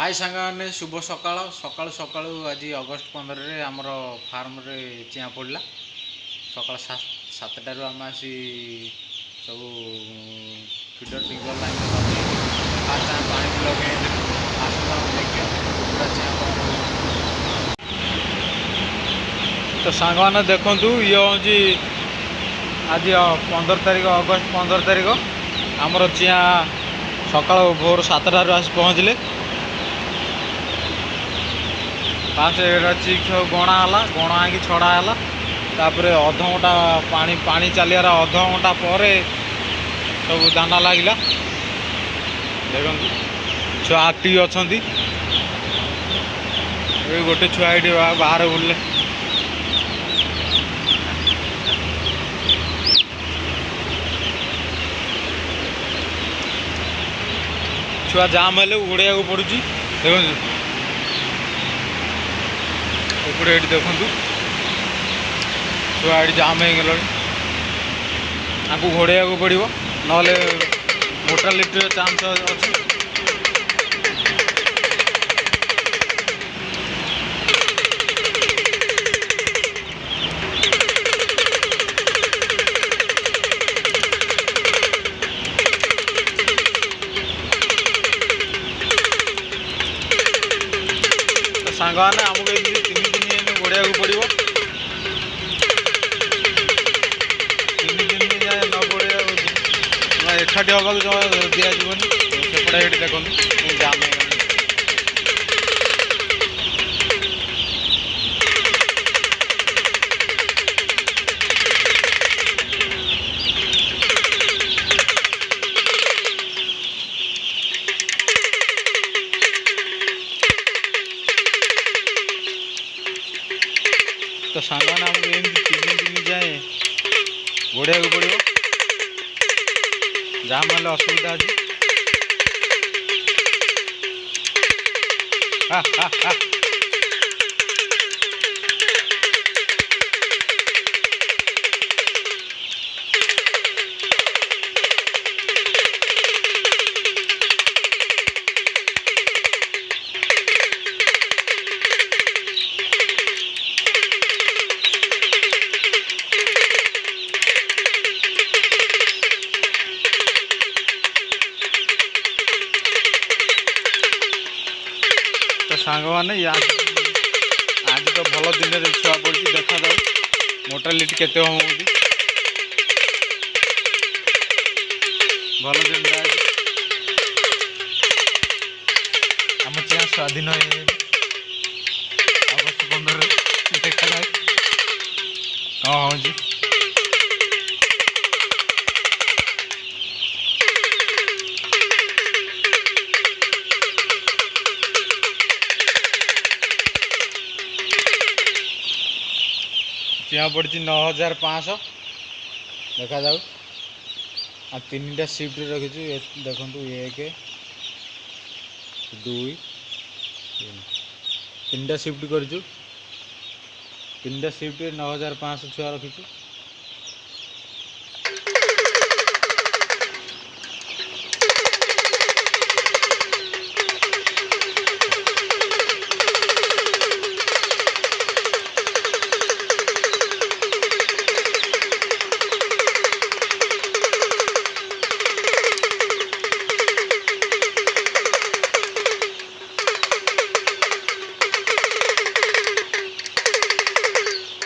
हाय सांग शुभ सकाळ सकाळू सकाळू आज अगस्ट 15 आमर फार्म रे चिया पड़ा सकाल 7टारू आम आसी सब फीडर टिंगर लाइन फास्ट आम पानी लगे देखिए पूरा चिया तो सांग मैंने देखु ये हूँ आज 15 तारीख अगस्ट 15 तारीख आमर चिया सका भोर 7टारू आस पहुँचले फास्ट चिक सब गणा है छड़ा है तापर अध घंटा पानी चलियार अध घंटा पर सब दाना लगिला देख छुआ आक्टिव अच्छा गोटे छुआ ये बाहर बुले छुआ जाम हेले उड़ाइया पड़ू देख एपटे ये देखु छुआ ये जाम हो गला आपको घोड़ाइया पड़ो ना मोर्टालिटी चांस अच्छे सांग मैंने आमको 3 दिन घोड़ाइया पड़ो 3 दिन जाए न घोड़ाइया एकाठी हवा दिजावन सेपटे ये देखते जाम हो तो सांग आमको एमती 3 दिन जाए घोड़ाइया पड़ो जाम हेल्ले असुविधा अच्छी तो सांग मैंने आज तो भल दिन छुआ पड़ी देखा जाऊ मोर्टालिटी केते हम भल दिन आम चिया स्वाधीन अगस्ट 15 देखा जाए कौन हो चिया पड़ी 9500 देखा जाऊ आ 3टा शिफ्ट रखी देखु 1 2 3टा शिफ्ट कर 3टा शिफ्ट 9500 छुआ रखी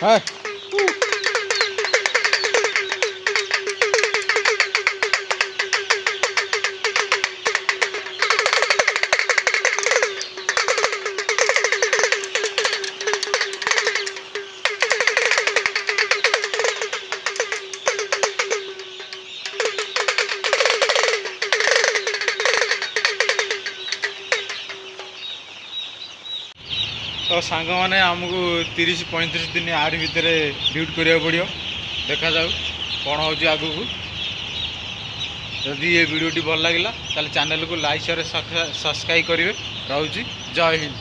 है तो सांग मैंने आमको 30-35 दिन आर भितर ड्यूटी करा पड़ो देखा जाऊ कौन हो आगू जदि ये वीडियोटी भल लगा चैनल को लाइक शेयर सब्सक्राइब करेंगे रोची जय हिंद।